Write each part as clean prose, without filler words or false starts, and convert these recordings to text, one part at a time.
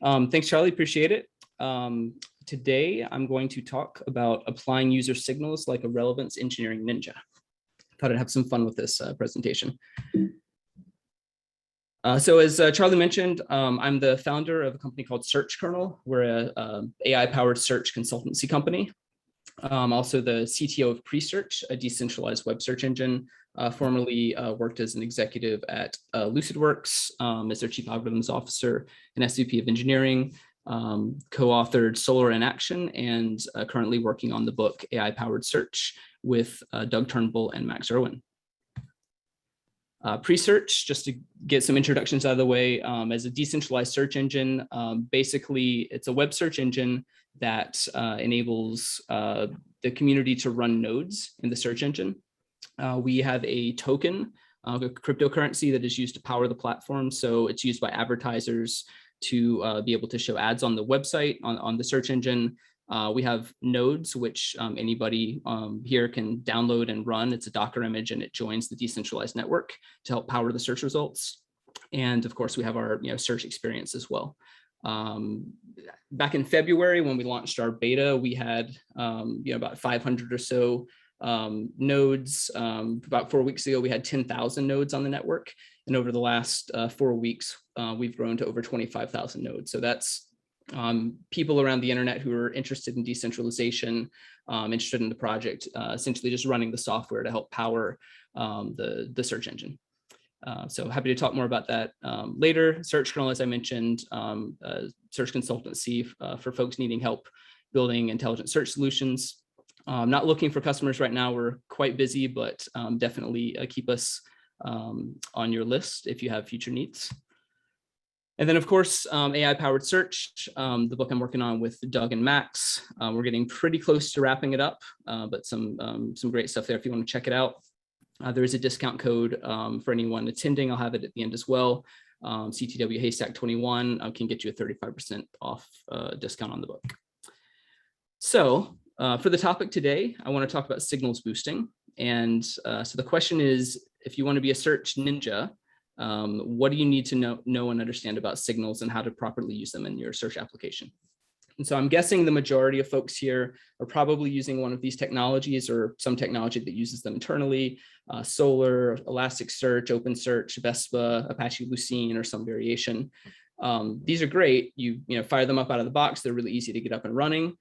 Thanks, Charlie. Appreciate it. Today, I'm going to talk about applying user signals like a relevance engineering ninja. Thought I'd have some fun with this presentation. So as Charlie mentioned, I'm the founder of a company called Search Kernel. We're a AI-powered search consultancy company. Also the CTO of Presearch, a decentralized web search engine. Formerly worked as an executive at LucidWorks as their chief algorithms officer and SVP of engineering. Co-authored Solar in Action and currently working on the book AI-powered search with Doug Turnbull and Max Irwin. Presearch, just to get some introductions out of the way, as a decentralized search engine, basically it's a web search engine that enables the community to run nodes in the search engine. We have a token, a cryptocurrency that is used to power the platform. So it's used by advertisers to be able to show ads on the website, on the search engine. We have nodes, which anybody here can download and run. It's a Docker image and it joins the decentralized network to help power the search results. And of course, we have our search experience as well. Back in February, when we launched our beta, we had about 500 or so nodes. About 4 weeks ago, we had 10,000 nodes on the network. And over the last 4 weeks, we've grown to over 25,000 nodes. So that's people around the internet who are interested in decentralization, interested in the project, essentially just running the software to help power the search engine. So happy to talk more about that later. Search Kernel, as I mentioned, search consultancy for folks needing help building intelligent search solutions. Not looking for customers right now. We're quite busy, but definitely keep us on your list if you have future needs. And then, of course, AI-powered search, the book I'm working on with Doug and Max. We're getting pretty close to wrapping it up, but some great stuff there if you want to check it out. There is a discount code for anyone attending. I'll have it at the end as well. CTW Haystack 21 can get you a 35% off discount on the book. So for the topic today, I want to talk about signals boosting. And so the question is, if you want to be a search ninja, what do you need to know and understand about signals and how to properly use them in your search application? And so I'm guessing the majority of folks here are probably using one of these technologies or some technology that uses them internally, Solar, Elasticsearch, OpenSearch, Vespa, Apache Lucene, or some variation. These are great. You fire them up out of the box. They're really easy to get up and running.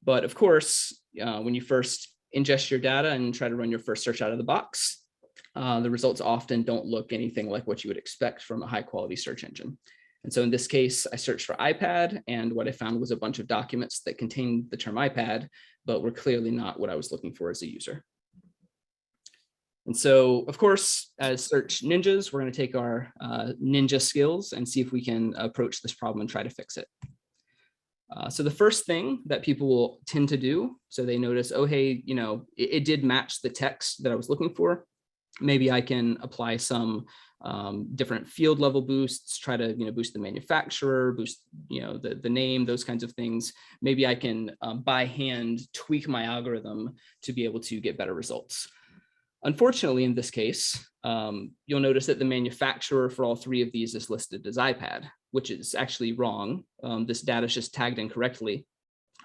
But of course, when you first ingest your data and try to run your first search out of the box, the results often don't look anything like what you would expect from a high quality search engine. And so in this case, I searched for iPad, and what I found was a bunch of documents that contained the term iPad, but were clearly not what I was looking for as a user. And so, of course, as search ninjas, we're going to take our ninja skills and see if we can approach this problem and try to fix it. So the first thing that people will tend to do, so they notice, oh, hey, it did match the text that I was looking for. Maybe I can apply some different field level boosts, try to boost the manufacturer, boost the name, those kinds of things. Maybe I can by hand tweak my algorithm to be able to get better results. Unfortunately, in this case, you'll notice that the manufacturer for all three of these is listed as iPad, which is actually wrong. This data is just tagged incorrectly.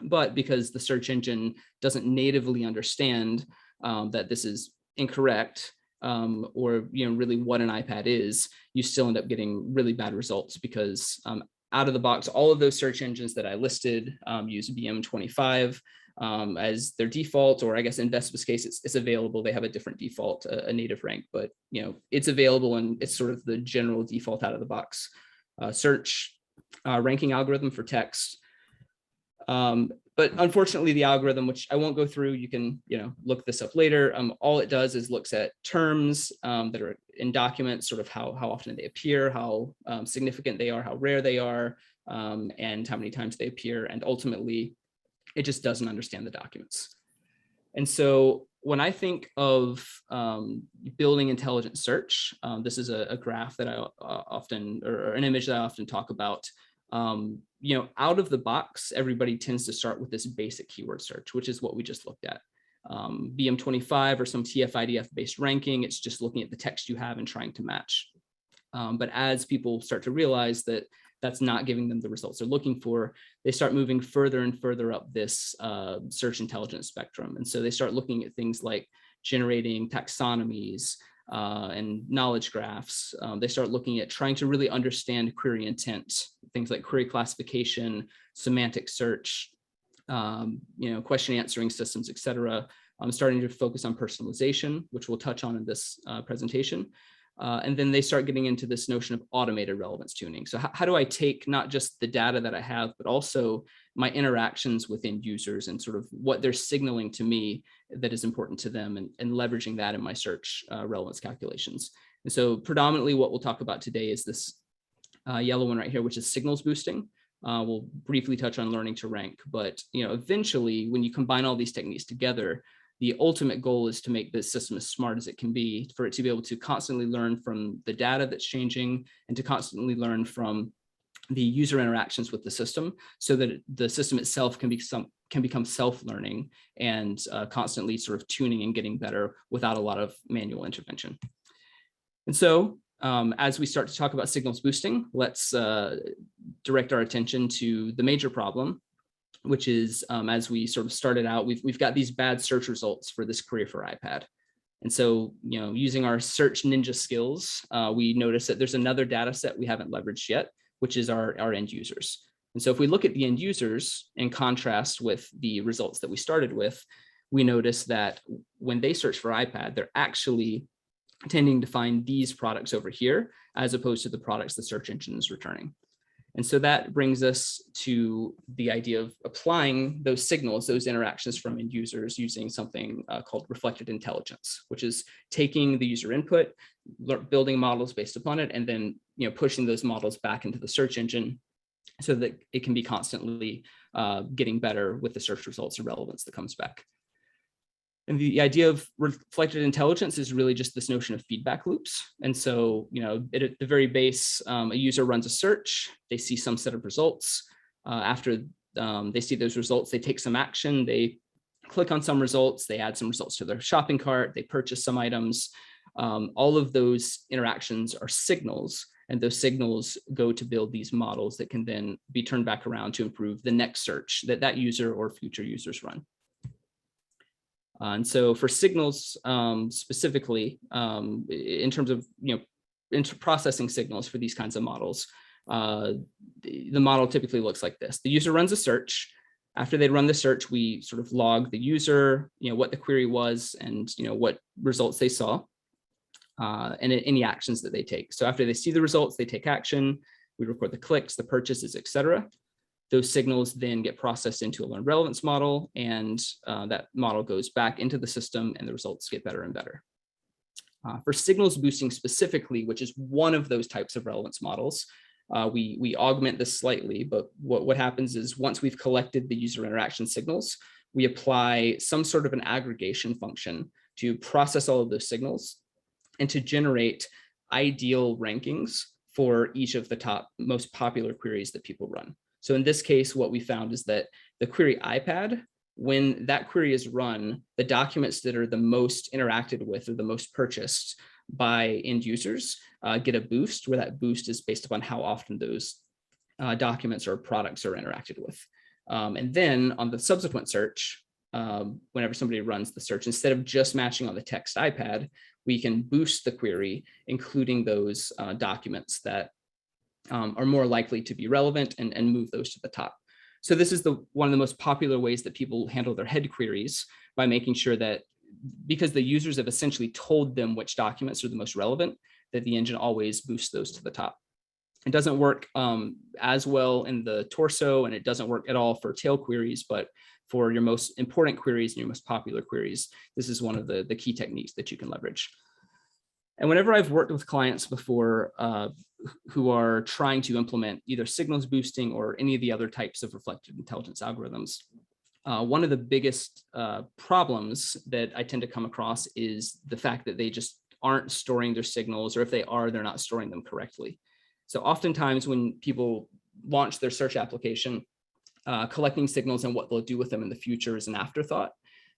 But because the search engine doesn't natively understand that this is incorrect, or really what an iPad is, you still end up getting really bad results because out of the box, all of those search engines that I listed use BM25 as their default, or I guess in Vespa's case, it's available. They have a different default, a native rank, but it's available and it's sort of the general default out of the box search ranking algorithm for text. But unfortunately, the algorithm, which I won't go through, you can look this up later. All it does is looks at terms that are in documents, sort of how often they appear, how significant they are, how rare they are, and how many times they appear. And ultimately, it just doesn't understand the documents. And so when I think of building intelligent search, this is a graph that I often, or an image that I often talk about. Out of the box, everybody tends to start with this basic keyword search, which is what we just looked at. BM25 or some TF-IDF based ranking, it's just looking at the text you have and trying to match. But as people start to realize that that's not giving them the results they're looking for, they start moving further and further up this search intelligence spectrum. And so they start looking at things like generating taxonomies and knowledge graphs. They start looking at trying to really understand query intent, things like query classification, semantic search, question answering systems, et cetera. I'm starting to focus on personalization, which we'll touch on in this presentation. And then they start getting into this notion of automated relevance tuning. So how do I take not just the data that I have, but also my interactions with end users and sort of what they're signaling to me that is important to them, and leveraging that in my search relevance calculations. And so predominantly what we'll talk about today is this yellow one right here, which is signals boosting. We'll briefly touch on learning to rank, but eventually when you combine all these techniques together, the ultimate goal is to make the system as smart as it can be, for it to be able to constantly learn from the data that's changing and to constantly learn from the user interactions with the system, so that the system itself can become self-learning and constantly sort of tuning and getting better without a lot of manual intervention. And so as we start to talk about signals boosting, let's direct our attention to the major problem, which is, as we sort of started out, we've got these bad search results for this query for iPad. And so, using our search ninja skills, we notice that there's another data set we haven't leveraged yet, which is our end users. And so if we look at the end users in contrast with the results that we started with, we notice that when they search for iPad, they're actually tending to find these products over here, as opposed to the products the search engine is returning. And so that brings us to the idea of applying those signals, those interactions from end users, using something called reflected intelligence, which is taking the user input, building models based upon it, and then pushing those models back into the search engine so that it can be constantly getting better with the search results and relevance that comes back. And the idea of reflected intelligence is really just this notion of feedback loops. And so, at the very base, a user runs a search, they see some set of results. After they see those results, they take some action, they click on some results, they add some results to their shopping cart, they purchase some items. All of those interactions are signals, and those signals go to build these models that can then be turned back around to improve the next search that user or future users run. And so for signals specifically, in terms of processing signals for these kinds of models, the model typically looks like this. The user runs a search. After they run the search, we sort of log the user, what the query was, and what results they saw, and any actions that they take. So after they see the results, they take action. We record the clicks, the purchases, etc. Those signals then get processed into a learned relevance model, and that model goes back into the system, and the results get better and better. For signals boosting specifically, which is one of those types of relevance models, we augment this slightly, but what happens is once we've collected the user interaction signals, we apply some sort of an aggregation function to process all of those signals and to generate ideal rankings for each of the top most popular queries that people run. So in this case, what we found is that the query iPad, when that query is run, the documents that are the most interacted with or the most purchased by end users get a boost, where that boost is based upon how often those documents or products are interacted with. And then on the subsequent search, whenever somebody runs the search, instead of just matching on the text iPad, we can boost the query, including those documents that are more likely to be relevant, and move those to the top. So this is one of the most popular ways that people handle their head queries, by making sure that, because the users have essentially told them which documents are the most relevant, that the engine always boosts those to the top. It doesn't work as well in the torso, and it doesn't work at all for tail queries, but for your most important queries and your most popular queries, this is one of the key techniques that you can leverage. And whenever I've worked with clients before who are trying to implement either signals boosting or any of the other types of reflective intelligence algorithms, one of the biggest problems that I tend to come across is the fact that they just aren't storing their signals, or if they are, they're not storing them correctly. So oftentimes when people launch their search application, collecting signals and what they'll do with them in the future is an afterthought.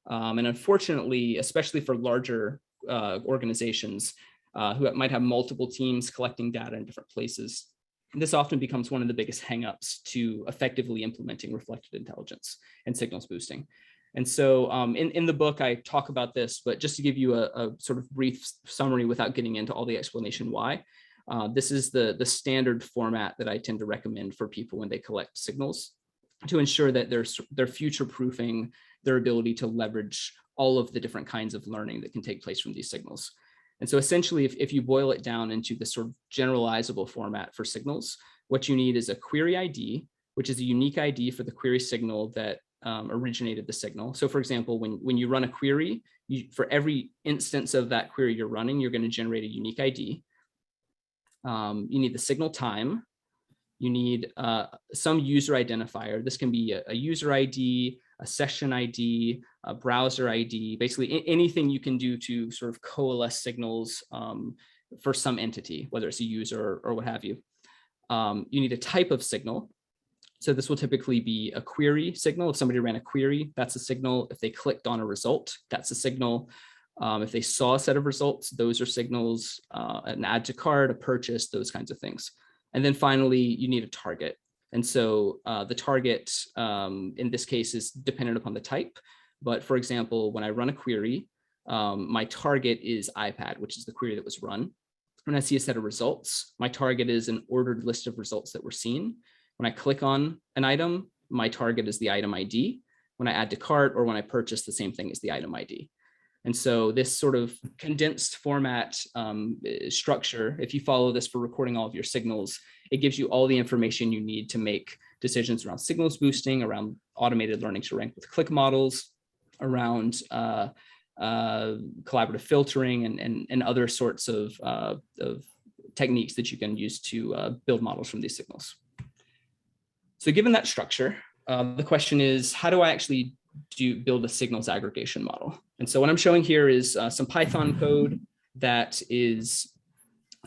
And unfortunately, especially for larger organizations who might have multiple teams collecting data in different places, this often becomes one of the biggest hangups to effectively implementing reflected intelligence and signals boosting. And so in the book, I talk about this, but just to give you a sort of brief summary without getting into all the explanation why, this is the standard format that I tend to recommend for people when they collect signals to ensure that they're future-proofing their ability to leverage all of the different kinds of learning that can take place from these signals. And so essentially, if you boil it down into this sort of generalizable format for signals, what you need is a query ID, which is a unique ID for the query signal that originated the signal. So for example, when you run a query, for every instance of that query you're running, you're going to generate a unique ID. You need the signal time. You need some user identifier. This can be a user ID, a session ID, a browser ID, basically anything you can do to sort of coalesce signals for some entity, whether it's a user or what have you. You need a type of signal. So this will typically be a query signal. If somebody ran a query, that's a signal. If they clicked on a result, that's a signal. If they saw a set of results, those are signals, an add to cart, a purchase, those kinds of things. And then finally, you need a target. And so the target in this case is dependent upon the type. But for example, when I run a query, my target is iPad, which is the query that was run. When I see a set of results, my target is an ordered list of results that were seen. When I click on an item, my target is the item ID. When I add to cart or when I purchase, the same thing as the item ID. And so this sort of condensed format structure, if you follow this for recording all of your signals, it gives you all the information you need to make decisions around signals boosting, around automated learning to rank with click models, around collaborative filtering and other sorts of techniques that you can use to build models from these signals. So given that structure, the question is, how do I actually build a signals aggregation model? And so what I'm showing here is some Python code that is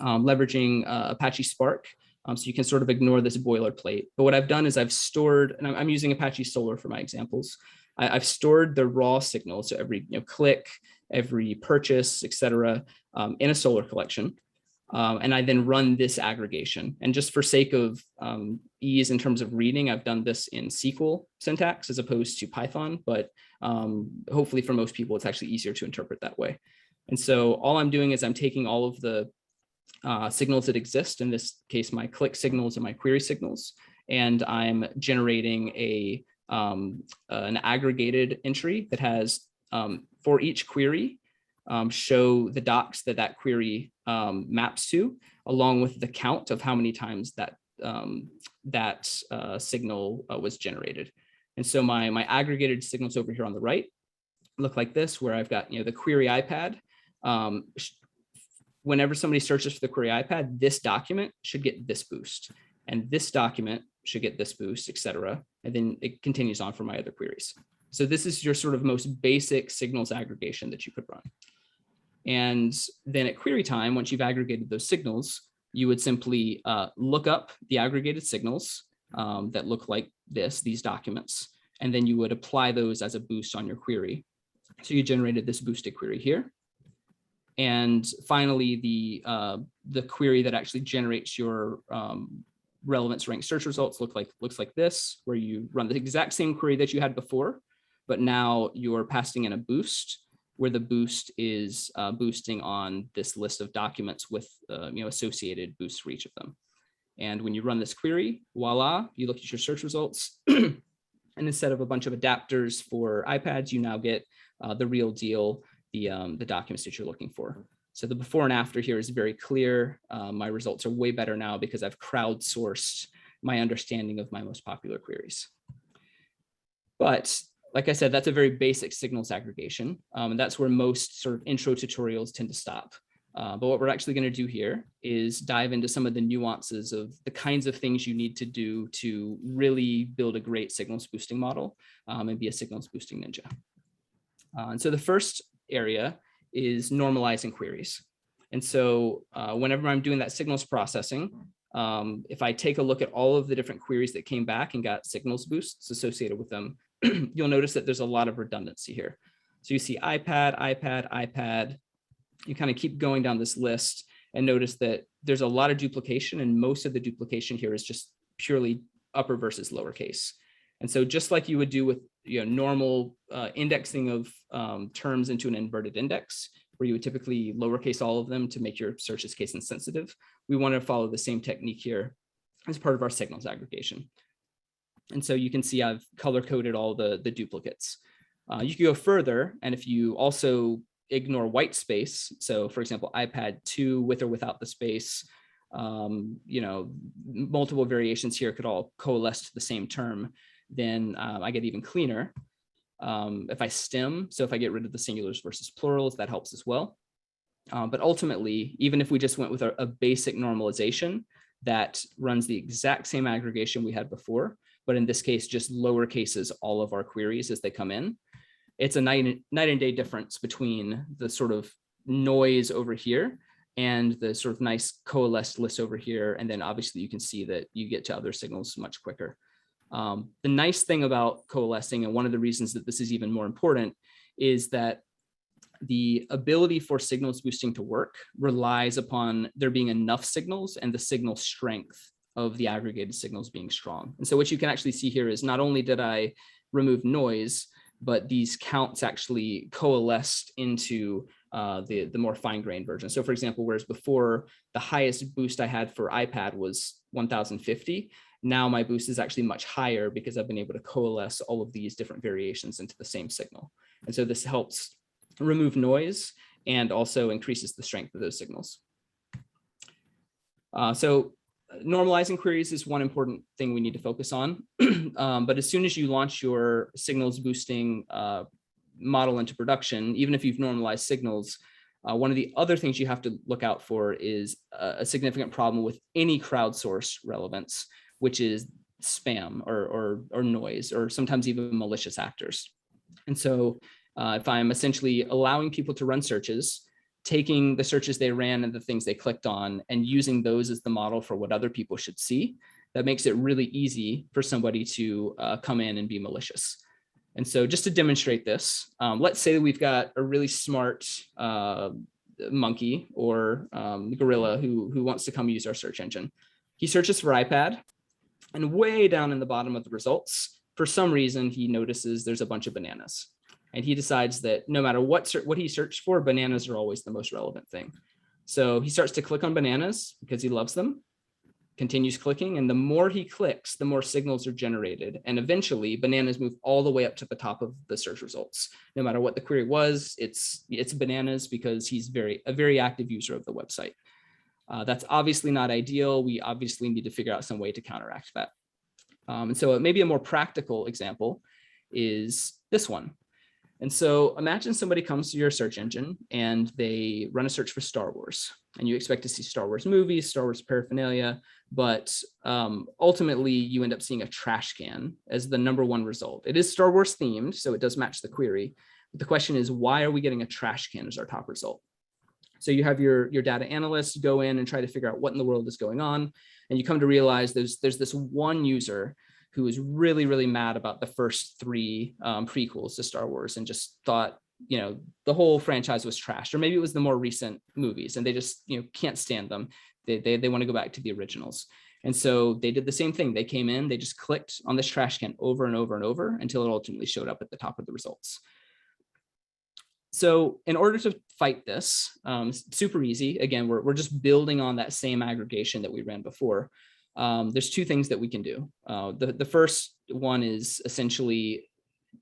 leveraging Apache Spark. So you can sort of ignore this boilerplate. But what I've done is I've stored, and I'm using Apache Solr for my examples. I've stored the raw signal, so every click, every purchase, et cetera, in a Solr collection. And I then run this aggregation. And just for sake of ease in terms of reading, I've done this in SQL syntax as opposed to Python, but hopefully for most people, it's actually easier to interpret that way. And so all I'm doing is I'm taking all of the signals that exist, in this case, my click signals and my query signals, and I'm generating an aggregated entry that has, for each query, show the docs that query maps to, along with the count of how many times that signal was generated. And so my aggregated signals over here on the right look like this, where I've got the query iPad. Whenever somebody searches for the query iPad, this document should get this boost, and this document should get this boost, et cetera. And then it continues on for my other queries. So this is your sort of most basic signals aggregation that you could run. And then at query time, once you've aggregated those signals, you would simply look up the aggregated signals that look like these documents, and then you would apply those as a boost on your query. So you generated this boosted query here. And finally, the query that actually generates your relevance rank search results looks like this, where you run the exact same query that you had before, but now you're passing in a boost, where the boost is boosting on this list of documents with associated boosts for each of them. And when you run this query, voila, you look at your search results, and instead of a bunch of adapters for iPads, you now get the real deal, the documents that you're looking for. So the before and after here is very clear. My results are way better now because I've crowdsourced my understanding of my most popular queries. But like I said, that's a very basic signals aggregation. And that's where most sort of intro tutorials tend to stop. But what we're actually going to do here is dive into some of the nuances of the kinds of things you need to do to really build a great signals boosting model and be a signals boosting ninja. And so the first area is normalizing queries. And so whenever I'm doing that signals processing, if I take a look at all of the different queries that came back and got signals boosts associated with them, you'll notice that there's a lot of redundancy here. So you see iPad, iPad, iPad. You kind of keep going down this list and notice that there's a lot of duplication, and most of the duplication here is just purely upper versus lowercase. And so just like you would do with normal indexing of terms into an inverted index, where you would typically lowercase all of them to make your searches case insensitive, we want to follow the same technique here as part of our signals aggregation. And so you can see I've color coded all the duplicates. You can go further, and if you also ignore white space, so for example, iPad 2 with or without the space, multiple variations here could all coalesce to the same term, then I get even cleaner. If I stem, so if I get rid of the singulars versus plurals, that helps as well. But ultimately, even if we just went with a basic normalization that runs the exact same aggregation we had before, but in this case, just lower cases all of our queries as they come in, it's a night and day difference between the sort of noise over here and the sort of nice coalesced list over here. And then obviously you can see that you get to other signals much quicker. The nice thing about coalescing, and one of the reasons that this is even more important, is that the ability for signals boosting to work relies upon there being enough signals and the signal strength of the aggregated signals being strong. And so what you can actually see here is not only did I remove noise, but these counts actually coalesced into the more fine-grained version. So for example, whereas before the highest boost I had for iPad was 1050, now my boost is actually much higher because I've been able to coalesce all of these different variations into the same signal. And so this helps remove noise and also increases the strength of those signals. So normalizing queries is one important thing we need to focus on. But as soon as you launch your signals boosting model into production, even if you've normalized signals, one of the other things you have to look out for is a significant problem with any crowdsourced relevance, which is spam or noise, or sometimes even malicious actors. And so if I'm essentially allowing people to run searches, taking the searches they ran and the things they clicked on and using those as the model for what other people should see, that makes it really easy for somebody to come in and be malicious. And so just to demonstrate this, let's say that we've got a really smart monkey or gorilla who wants to come use our search engine. He searches for iPad, and way down in the bottom of the results, for some reason, he notices there's a bunch of bananas. And he decides that no matter what he searched for, bananas are always the most relevant thing. So he starts to click on bananas because he loves them, continues clicking, and the more he clicks, the more signals are generated. And eventually bananas move all the way up to the top of the search results. No matter what the query was, it's bananas because he's a very active user of the website. That's obviously not ideal. We obviously need to figure out some way to counteract that. And so maybe a more practical example is this one. And so imagine somebody comes to your search engine and they run a search for Star Wars, and you expect to see Star Wars movies, Star Wars paraphernalia, but ultimately you end up seeing a trash can as the #1 result. It is Star Wars themed, so it does match the query. But the question is, why are we getting a trash can as our top result? So you have your data analysts go in and try to figure out what in the world is going on. And you come to realize there's this one user who is really, really mad about the first 3 prequels to Star Wars and just thought, the whole franchise was trashed, or maybe it was the more recent movies and they just, can't stand them. They want to go back to the originals. And so they did the same thing. They came in, they just clicked on this trash can over and over and over until it ultimately showed up at the top of the results. So in order to fight this, super easy. Again, we're just building on that same aggregation that we ran before. There's 2 things that we can do. The first one is essentially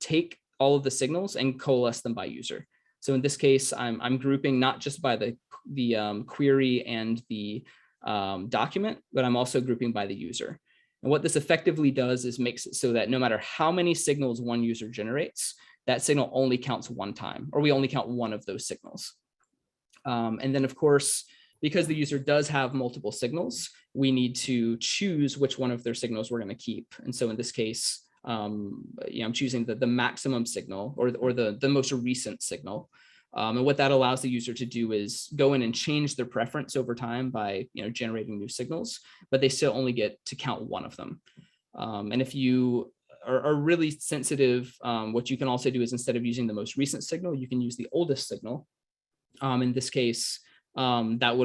take all of the signals and coalesce them by user. So in this case, I'm grouping not just by the query and the document, but I'm also grouping by the user. And what this effectively does is makes it so that no matter how many signals one user generates, that signal only counts 1 time, or we only count 1 of those signals. And then of course, because the user does have multiple signals, we need to choose which one of their signals we're going to keep. And so in this case, I'm choosing the maximum signal or the most recent signal. And what that allows the user to do is go in and change their preference over time by generating new signals, but they still only get to count 1 of them. And if you are really sensitive, what you can also do is instead of using the most recent signal, you can use the oldest signal. In this case, that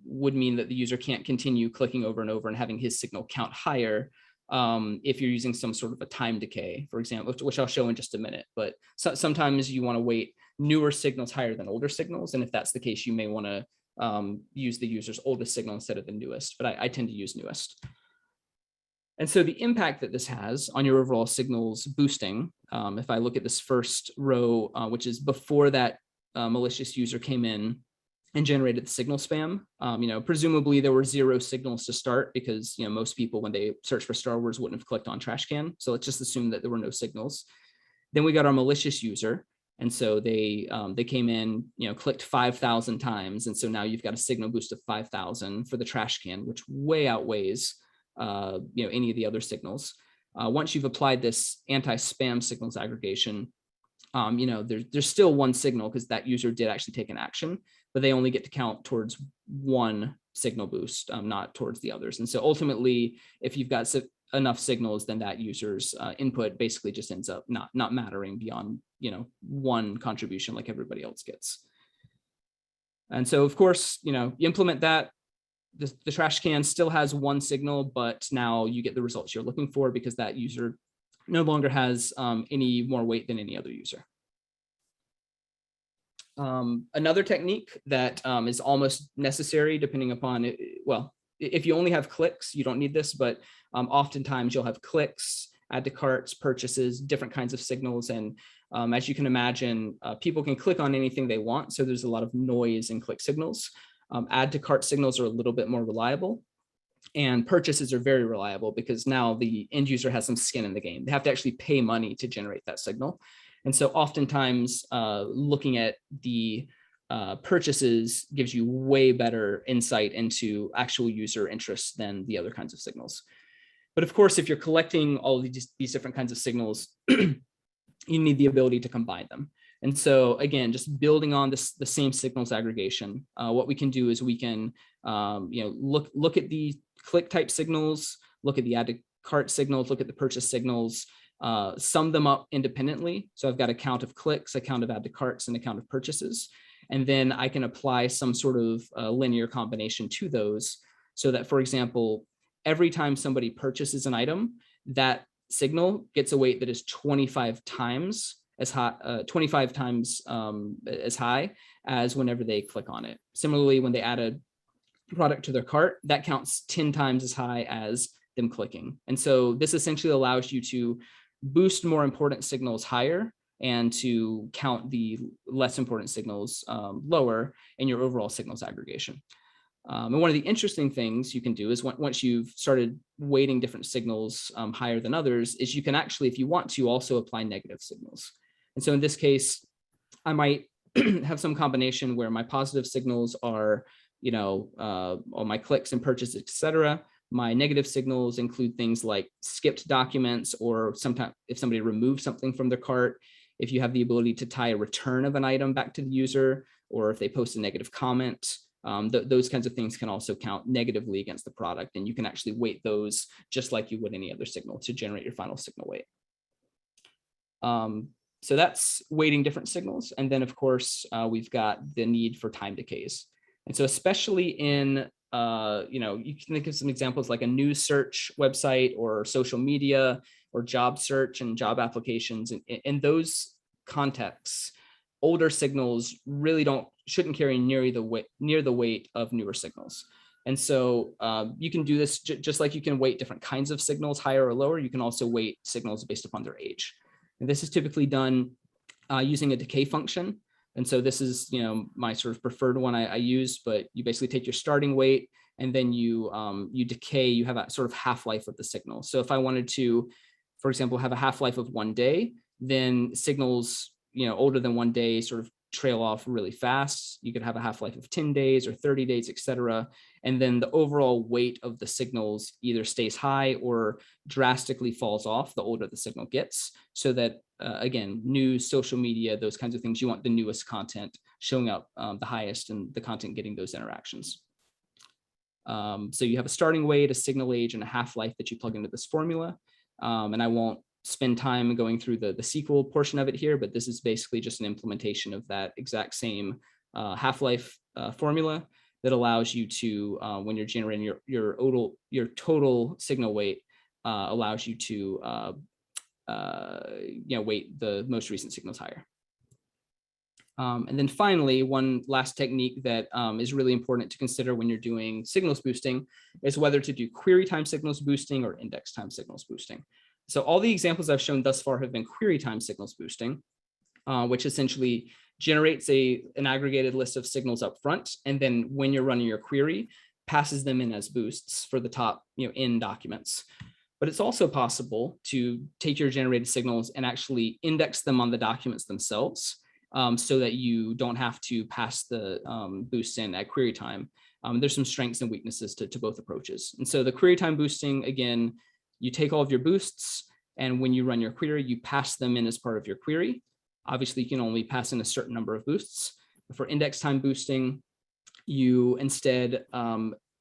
would mean that the user can't continue clicking over and over and having his signal count higher if you're using some sort of a time decay, for example, which I'll show in just a minute. But sometimes you want to weight newer signals higher than older signals. And if that's the case, you may want to use the user's oldest signal instead of the newest, but I tend to use newest. And so the impact that this has on your overall signals boosting, if I look at this first row, which is before that malicious user came in and generated the signal spam, presumably there were 0 signals to start because most people, when they search for Star Wars, wouldn't have clicked on trash can. So let's just assume that there were no signals. Then we got our malicious user. And so they came in, clicked 5,000 times. And so now you've got a signal boost of 5,000 for the trash can, which way outweighs any of the other signals. Once you've applied this anti-spam signals aggregation, there's still one signal because that user did actually take an action, but they only get to count towards one signal boost, not towards the others. And so ultimately, if you've got enough signals, then that user's input basically just ends up not mattering beyond one contribution like everybody else gets. And so of course, you implement that. The trash can still has one signal, but now you get the results you're looking for because that user no longer has any more weight than any other user. Another technique that is almost necessary depending upon it, well, if you only have clicks, you don't need this, but oftentimes you'll have clicks, add to carts, purchases, different kinds of signals. And as you can imagine, people can click on anything they want. So there's a lot of noise in click signals. Add to cart signals are a little bit more reliable, and purchases are very reliable because now the end user has some skin in the game. They have to actually pay money to generate that signal. And so oftentimes looking at the purchases gives you way better insight into actual user interests than the other kinds of signals. But of course, if you're collecting all of these different kinds of signals, you need the ability to combine them. And so again, just building on the same signals aggregation, what we can do is we can look at the click type signals, look at the add to cart signals, look at the purchase signals, sum them up independently. So I've got a count of clicks, a count of add to carts, and a count of purchases. And then I can apply some sort of linear combination to those so that, for example, every time somebody purchases an item, that signal gets a weight that is 25 times as high, as high as whenever they click on it. Similarly, when they add a product to their cart, that counts 10 times as high as them clicking. And so this essentially allows you to boost more important signals higher and to count the less important signals lower in your overall signals aggregation. And one of the interesting things you can do is once you've started weighting different signals higher than others, is you can actually, if you want to, also apply negative signals. And so in this case, I might have some combination where my positive signals are, all my clicks and purchases, etc. My negative signals include things like skipped documents, or sometimes if somebody removes something from their cart, if you have the ability to tie a return of an item back to the user, or if they post a negative comment, those kinds of things can also count negatively against the product. And you can actually weight those just like you would any other signal to generate your final signal weight. So that's weighting different signals. And then of course, we've got the need for time decays. And so especially in, you can think of some examples like a news search website or social media or job search and job applications. In those contexts, older signals really shouldn't carry near the weight of newer signals. And so you can do this just like you can weight different kinds of signals higher or lower. You can also weight signals based upon their age. And this is typically done using a decay function. And so this is, my sort of preferred one I use, but you basically take your starting weight and then you decay, you have a sort of half-life of the signal. So if I wanted to, for example, have a half-life of 1 day, then signals, older than 1 day sort of trail off really fast. You could have a half-life of 10 days or 30 days, et cetera. And then the overall weight of the signals either stays high or drastically falls off the older the signal gets. So that, again, news, social media, those kinds of things, you want the newest content showing up the highest and the content getting those interactions. So you have a starting weight, a signal age, and a half-life that you plug into this formula. And I won't spend time going through the SQL portion of it here, but this is basically just an implementation of that exact same half-life formula. that allows you to, when you're generating your total signal weight, allows you to weight the most recent signals higher. And then finally, one last technique that is really important to consider when you're doing signals boosting is whether to do query time signals boosting or index time signals boosting. So all the examples I've shown thus far have been query time signals boosting, which essentially generates an aggregated list of signals up front, and then when you're running your query, passes them in as boosts for the top in documents. But it's also possible to take your generated signals and actually index them on the documents themselves, so that you don't have to pass the boosts in at query time. There's some strengths and weaknesses to both approaches. And so the query time boosting, again, you take all of your boosts, and when you run your query, you pass them in as part of your query. Obviously, you can only pass in a certain number of boosts. For index time boosting, you instead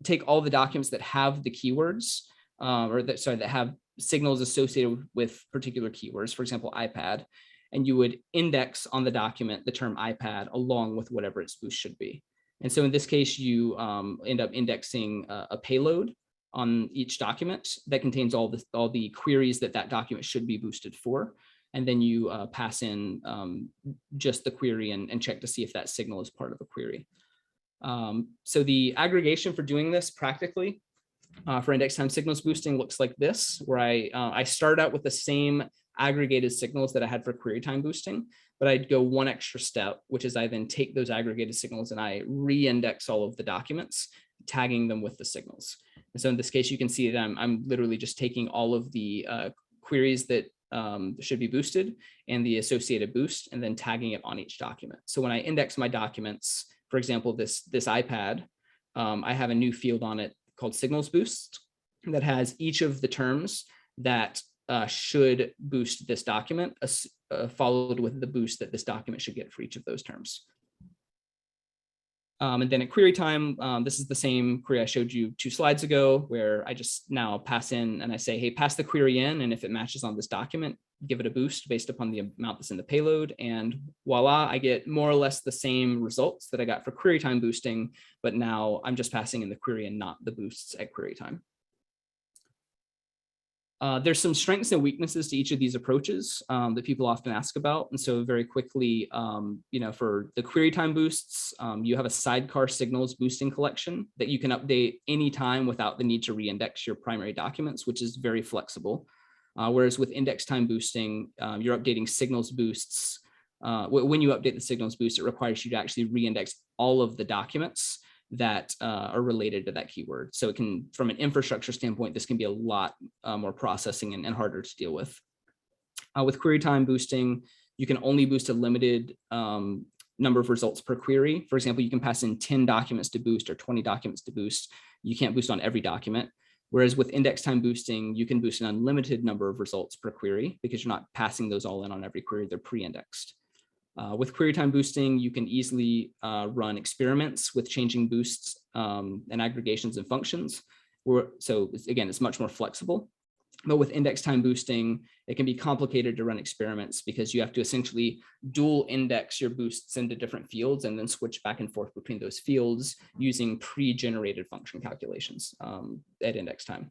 take all the documents that have the keywords, that have signals associated with particular keywords, for example, iPad, and you would index on the document the term iPad along with whatever its boost should be. And so in this case, you end up indexing a payload on each document that contains all the queries that document should be boosted for. And then you pass in just the query and check to see if that signal is part of a query. So the aggregation for doing this practically for index time signals boosting looks like this, where I start out with the same aggregated signals that I had for query time boosting, but I'd go one extra step, which is I then take those aggregated signals and I re-index all of the documents, tagging them with the signals. And so in this case, you can see that I'm literally just taking all of the queries that should be boosted and the associated boost, and then tagging it on each document. So when I index my documents, for example, this iPad, I have a new field on it called signals boost that has each of the terms that should boost this document, followed with the boost that this document should get for each of those terms. And then at query time, this is the same query I showed you 2 slides ago, where I just now pass in and I say, hey, pass the query in, and if it matches on this document, give it a boost based upon the amount that's in the payload, and voila, I get more or less the same results that I got for query time boosting, but now I'm just passing in the query and not the boosts at query time. There's some strengths and weaknesses to each of these approaches that people often ask about. And so very quickly, for the query time boosts, you have a sidecar signals boosting collection that you can update anytime without the need to reindex your primary documents, which is very flexible. Whereas with index time boosting, you're updating signals boosts. When you update the signals boost, it requires you to actually reindex all of the documents that are related to that keyword. So it can, from an infrastructure standpoint, this can be a lot more processing and harder to deal with. With query time boosting, you can only boost a limited number of results per query. For example, you can pass in 10 documents to boost or 20 documents to boost. You can't boost on every document. Whereas with index time boosting, you can boost an unlimited number of results per query because you're not passing those all in on every query, they're pre-indexed. With query time boosting, you can easily run experiments with changing boosts and aggregations and functions. So again, it's much more flexible. But with index time boosting, it can be complicated to run experiments because you have to essentially dual index your boosts into different fields and then switch back and forth between those fields using pre-generated function calculations at index time.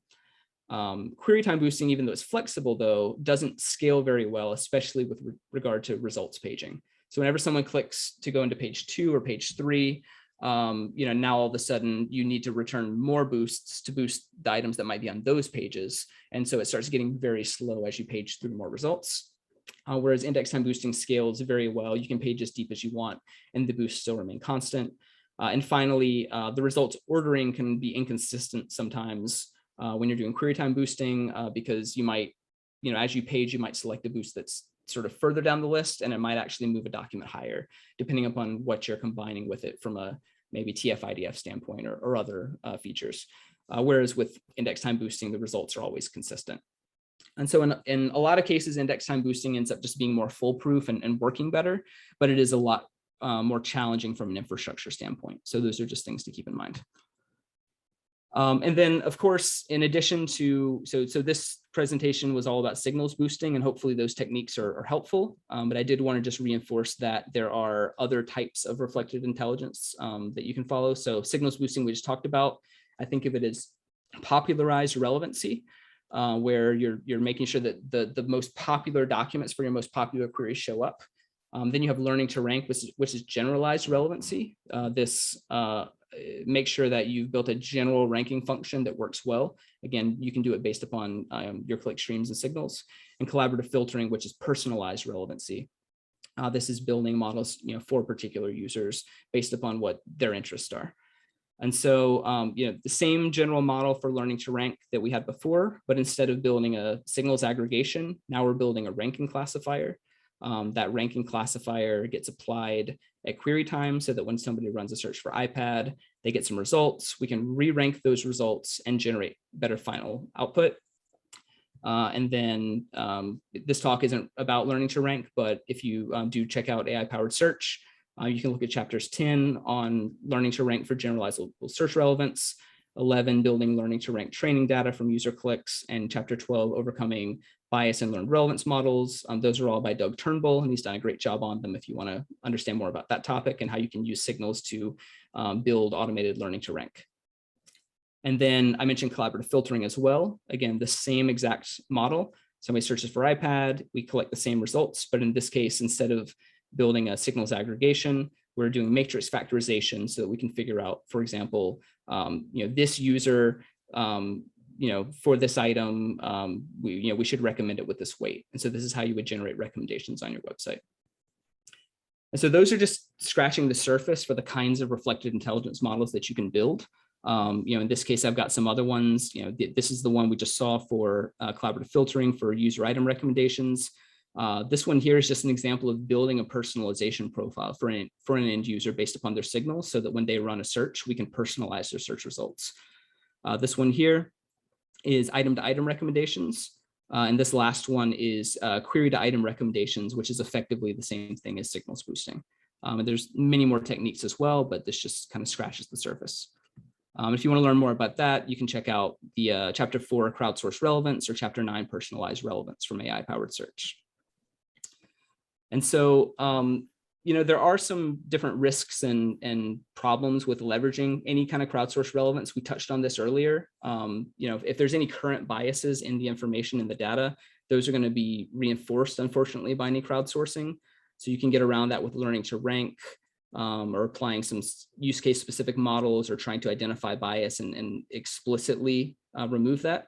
Query time boosting, even though it's flexible though, doesn't scale very well, especially with regard to results paging. So whenever someone clicks to go into page 2 or page 3, now all of a sudden you need to return more boosts to boost the items that might be on those pages. And so it starts getting very slow as you page through more results. Whereas index time boosting scales very well. You can page as deep as you want and the boosts still remain constant. And finally, the results ordering can be inconsistent sometimes when you're doing query time boosting because you might, as you page, you might select a boost that's sort of further down the list, and it might actually move a document higher, depending upon what you're combining with it from a maybe TF-IDF standpoint or other features. Whereas with index time boosting, the results are always consistent. And so in a lot of cases, index time boosting ends up just being more foolproof and working better, but it is a lot more challenging from an infrastructure standpoint. So those are just things to keep in mind. And then, of course, in addition to, so this presentation was all about signals boosting, and hopefully those techniques are helpful. But I did want to just reinforce that there are other types of reflective intelligence that you can follow. So signals boosting, we just talked about. I think of it as popularized relevancy, where you're making sure that the most popular documents for your most popular queries show up. Then you have learning to rank, which is generalized relevancy. This make sure that you've built a general ranking function that works well. Again, you can do it based upon your click streams and signals. And collaborative filtering, which is personalized relevancy. This is building models, for particular users based upon what their interests are. And so, the same general model for learning to rank that we had before, but instead of building a signals aggregation, now we're building a ranking classifier. That ranking classifier gets applied at query time so that when somebody runs a search for iPad, they get some results. We can re-rank those results and generate better final output. And then this talk isn't about learning to rank, but if you do check out AI-powered search, you can look at chapters 10 on learning to rank for generalizable search relevance, 11, building learning to rank training data from user clicks, and chapter 12, overcoming bias and learned relevance models. Those are all by Doug Turnbull, and he's done a great job on them if you want to understand more about that topic and how you can use signals to build automated learning to rank. And then I mentioned collaborative filtering as well. Again, the same exact model. Somebody searches for iPad, we collect the same results, but in this case, instead of building a signals aggregation, we're doing matrix factorization so that we can figure out, for example, this user, for this item, we should recommend it with this weight. And so this is how you would generate recommendations on your website. And so those are just scratching the surface for the kinds of reflective intelligence models that you can build. In this case, I've got some other ones. This is the one we just saw for collaborative filtering for user item recommendations. This one here is just an example of building a personalization profile for an end user based upon their signals so that when they run a search, we can personalize their search results. This one here is item to item recommendations. And this last one is query to item recommendations, which is effectively the same thing as signals boosting. And there's many more techniques as well, but this just kind of scratches the surface. If you want to learn more about that, you can check out the chapter 4 crowdsourced relevance or chapter 9 personalized relevance from AI powered search. And so, there are some different risks and problems with leveraging any kind of crowdsourced relevance. We touched on this earlier. If there's any current biases in the information in the data, those are going to be reinforced, unfortunately, by any crowdsourcing. So you can get around that with learning to rank or applying some use case specific models or trying to identify bias and explicitly remove that.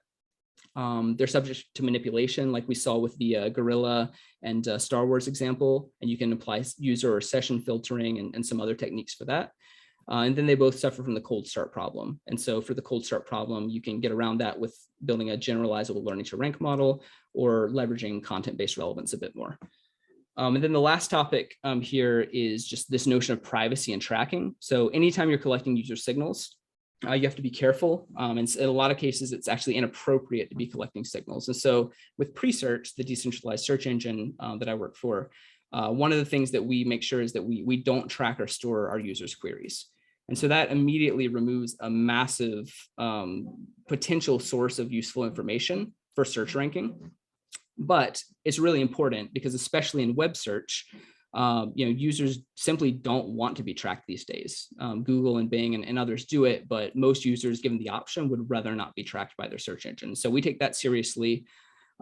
They're subject to manipulation, like we saw with the Gorilla and Star Wars example, and you can apply user or session filtering and some other techniques for that. And then they both suffer from the cold start problem. And so for the cold start problem, you can get around that with building a generalizable learning to rank model or leveraging content-based relevance a bit more. And then the last topic here is just this notion of privacy and tracking. So anytime you're collecting user signals, you have to be careful. And in a lot of cases, it's actually inappropriate to be collecting signals. And so with Presearch, the decentralized search engine that I work for, one of the things that we make sure is that we don't track or store our users' queries. And so that immediately removes a massive potential source of useful information for search ranking. But it's really important because especially in web search, users simply don't want to be tracked these days. Google and Bing and others do it, but most users, given the option, would rather not be tracked by their search engine. So we take that seriously.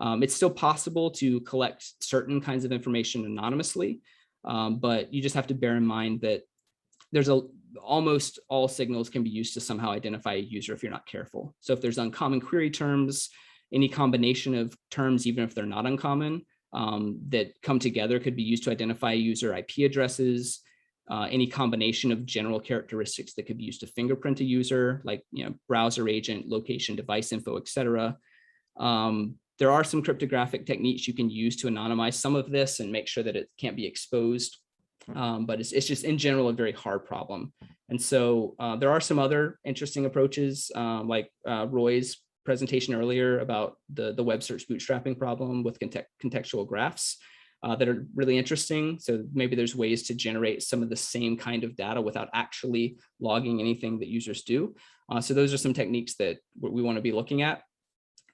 It's still possible to collect certain kinds of information anonymously, but you just have to bear in mind that there's almost all signals can be used to somehow identify a user if you're not careful. So if there's uncommon query terms, any combination of terms, even if they're not uncommon, that come together could be used to identify user IP addresses, any combination of general characteristics that could be used to fingerprint a user, like browser agent, location, device info, etc. There are some cryptographic techniques you can use to anonymize some of this and make sure that it can't be exposed. But it's just in general a very hard problem. And so there are some other interesting approaches like Roy's presentation earlier about the web search bootstrapping problem with contextual graphs that are really interesting. So maybe there's ways to generate some of the same kind of data without actually logging anything that users do. So those are some techniques that we want to be looking at.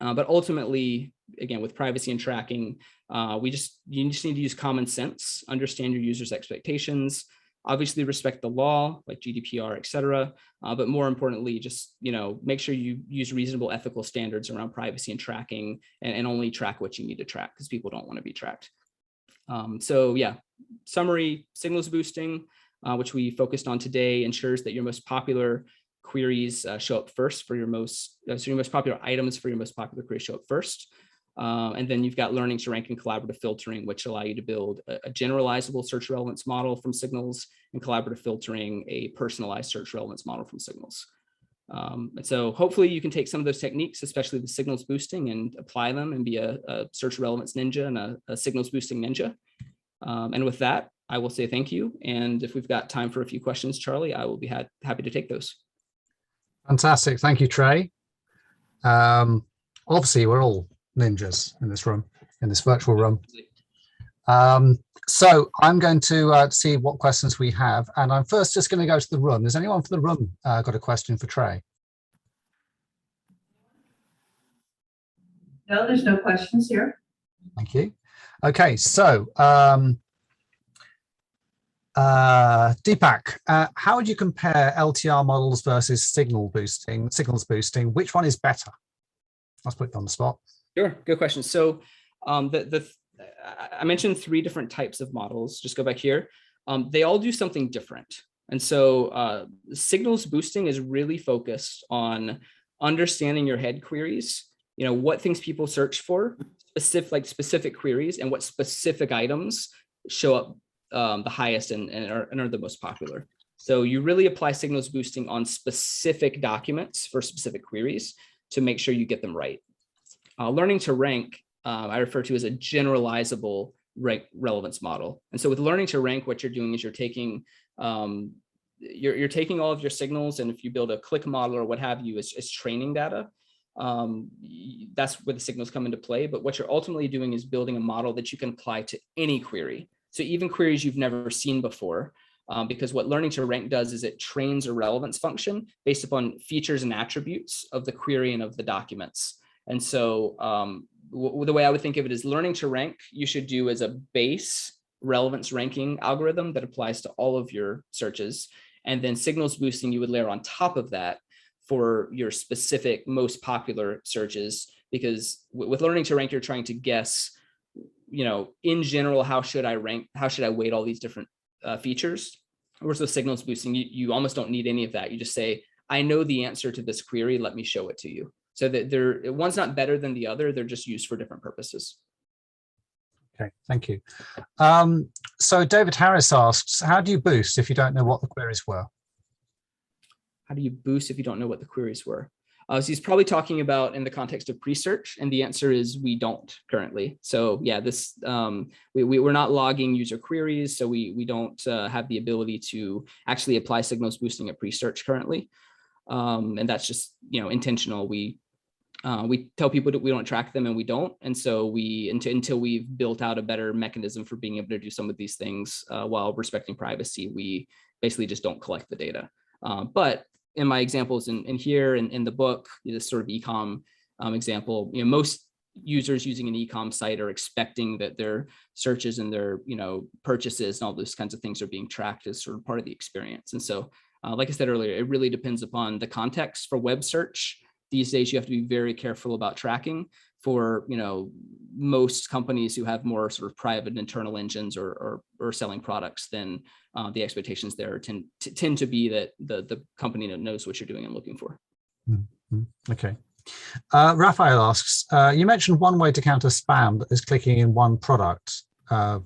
But ultimately, again, with privacy and tracking, you just need to use common sense, understand your users' expectations, obviously respect the law like GDPR, et cetera. But more importantly, just make sure you use reasonable ethical standards around privacy and tracking, and only track what you need to track, because people don't want to be tracked. So yeah, summary: signals boosting, which we focused on today, ensures that your most popular queries show up first for your most popular items for your most popular queries show up first. And then you've got learning to rank and collaborative filtering, which allow you to build a generalizable search relevance model from signals, and collaborative filtering, a personalized search relevance model from signals. And so hopefully you can take some of those techniques, especially the signals boosting, and apply them and be a search relevance ninja and a signals boosting ninja. And with that, I will say thank you. And if we've got time for a few questions, Charlie, I will be happy to take those. Fantastic. Thank you, Trey. Obviously, we're all ninjas in this room, in this virtual room. So I'm going to see what questions we have. And I'm first just going to go to the room. Has anyone from the room got a question for Trey? No, there's no questions here. Thank you. Okay, so Deepak, how would you compare LTR models versus signals boosting? Which one is better? Let's put it on the spot. Sure, good question. So I mentioned 3 different types of models. Just go back here. They all do something different. And so signals boosting is really focused on understanding your head queries, what things people search for, specific queries, and what specific items show up the highest and are the most popular. So you really apply signals boosting on specific documents for specific queries to make sure you get them right. Learning to rank, I refer to as a generalizable relevance model. And so with learning to rank, what you're doing is you're taking you're taking all of your signals, and if you build a click model or what have you, it's training data. That's where the signals come into play. But what you're ultimately doing is building a model that you can apply to any query. So even queries you've never seen before, because what learning to rank does is it trains a relevance function based upon features and attributes of the query and of the documents. And so the way I would think of it is learning to rank, you should do as a base relevance ranking algorithm that applies to all of your searches. And then signals boosting, you would layer on top of that for your specific most popular searches, because with learning to rank, you're trying to guess, in general, how should I rank? How should I weight all these different features? Whereas with signals boosting, you almost don't need any of that. You just say, I know the answer to this query, let me show it to you. So that one's not better than the other, they're just used for different purposes. Okay, thank you. So David Harris asks, how do you boost if you don't know what the queries were? How do you boost if you don't know what the queries were? So he's probably talking about in the context of pre-search, and the answer is we don't currently. So yeah, this we're not logging user queries, so we don't have the ability to actually apply signals boosting at pre-search currently, and that's just intentional. We tell people that we don't track them, and we don't, and so until we've built out a better mechanism for being able to do some of these things while respecting privacy, we basically just don't collect the data. But in my examples in here and in the book, this sort of e-com example, most users using an e-com site are expecting that their searches and their purchases and all those kinds of things are being tracked as sort of part of the experience. And so, like I said earlier, it really depends upon the context. For web search, these days you have to be very careful about tracking. For most companies who have more sort of private internal engines or selling products, then the expectations there tend to be that the company knows what you're doing and looking for. Okay. Raphael asks, you mentioned one way to counter spam that is clicking in one product. How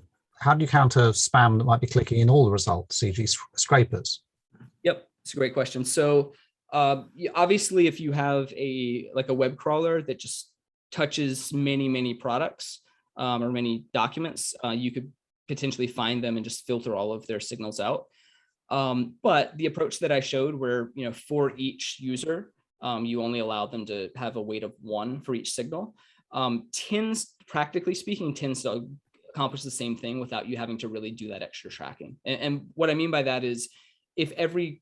do you counter spam that might be clicking in all the results, e.g. scrapers? Yep, it's a great question. So obviously, if you have a web crawler that just touches many products or many documents, you could potentially find them and just filter all of their signals out. But the approach that I showed, where for each user, you only allow them to have a weight of 1 for each signal, practically speaking, tends to accomplish the same thing without you having to really do that extra tracking. And what I mean by that is, if every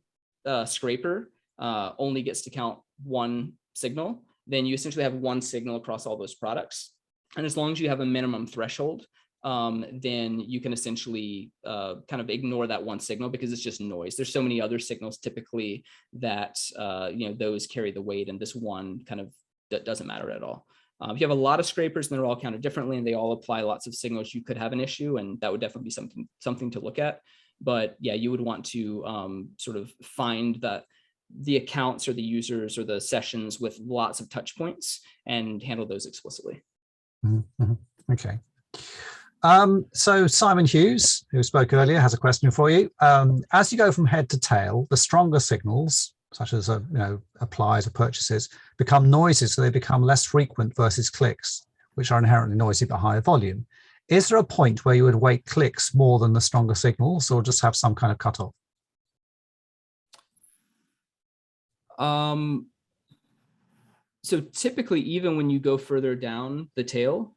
scraper only gets to count one signal, then you essentially have one signal across all those products. And as long as you have a minimum threshold, then you can essentially kind of ignore that one signal because it's just noise. There's so many other signals typically that those carry the weight, and this one kind of that doesn't matter at all. If you have a lot of scrapers and they're all counted differently and they all apply lots of signals, you could have an issue, and that would definitely be something to look at. But yeah, you would want to sort of find the accounts or the users or the sessions with lots of touch points and handle those explicitly. Mm-hmm. Okay. So Simon Hughes, who spoke earlier, has a question for you. As you go from head to tail, the stronger signals, such as applies or purchases, become noises, so they become less frequent versus clicks, which are inherently noisy but higher volume. Is there a point where you would weight clicks more than the stronger signals, or just have some kind of cutoff? So typically, even when you go further down the tail,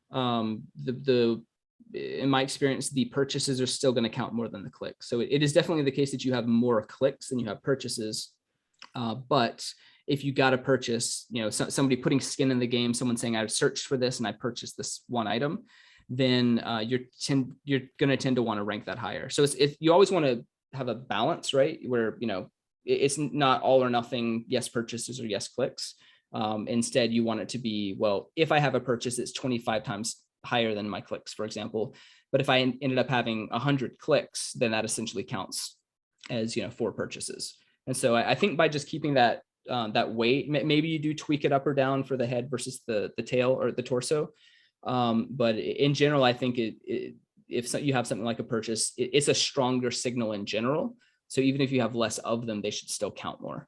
in my experience, the purchases are still going to count more than the clicks. So it is definitely the case that you have more clicks than you have purchases. But if you got a purchase, somebody putting skin in the game, someone saying I searched for this and I purchased this one item, then you're going to tend to want to rank that higher. So you always want to have a balance, right? Where it's not all or nothing, yes purchases or yes clicks. Instead, you want it to be, well, if I have a purchase, it's 25 times higher than my clicks, for example. But if I ended up having 100 clicks, then that essentially counts as 4 purchases. And so I think by just keeping that weight, maybe you do tweak it up or down for the head versus the tail or the torso. But in general, I think if you have something like a purchase, it's a stronger signal in general. So even if you have less of them, they should still count more.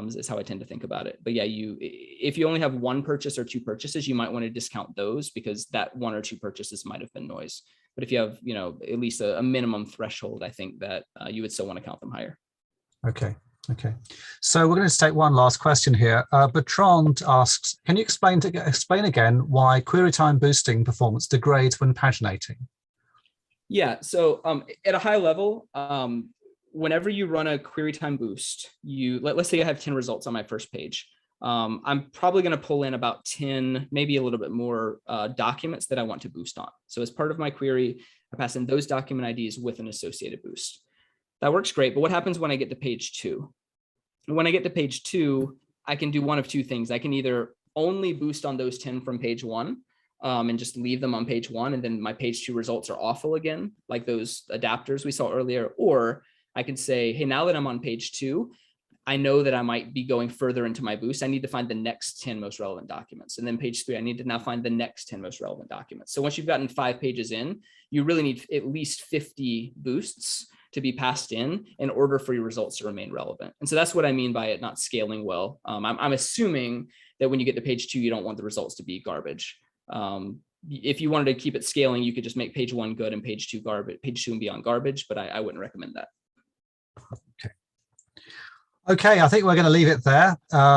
Is how I tend to think about it. But yeah, if you only have 1 purchase or 2 purchases, you might want to discount those because that 1 or 2 purchases might have been noise. But if you have, at least a minimum threshold, I think that you would still want to count them higher. Okay. So we're going to take one last question here. Bertrand asks, can you explain again why query time boosting performance degrades when paginating? Yeah. So at a high level, whenever you run a query time boost, let's say I have 10 results on my first page. I'm probably going to pull in about 10, maybe a little bit more documents that I want to boost on. So as part of my query, I pass in those document IDs with an associated boost. That works great. But what happens when I get to page 2? When I get to page 2, I can do one of 2 things. I can either only boost on those 10 from page 1 and just leave them on page 1. And then my page 2 results are awful again, like those adapters we saw earlier. Or I can say, hey, now that I'm on page 2, I know that I might be going further into my boost. I need to find the next 10 most relevant documents. And then page 3, I need to now find the next 10 most relevant documents. So once you've gotten 5 pages in, you really need at least 50 boosts to be passed in order for your results to remain relevant. And so that's what I mean by it not scaling well. I'm assuming that when you get to page 2, you don't want the results to be garbage. If you wanted to keep it scaling, you could just make page 1 good and page 2 garbage, page 2 and beyond garbage, but I wouldn't recommend that. Okay, I think we're going to leave it there.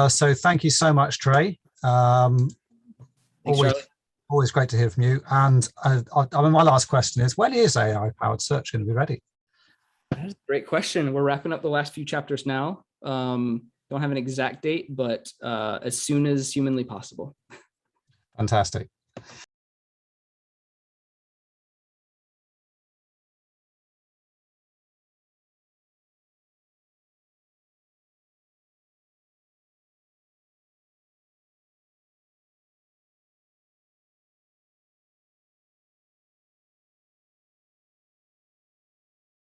So thank you so much, Trey. Thanks, always great to hear from you. And my last question is, when is AI-powered search going to be ready? That's a great question. We're wrapping up the last few chapters now. Don't have an exact date, but as soon as humanly possible. Fantastic.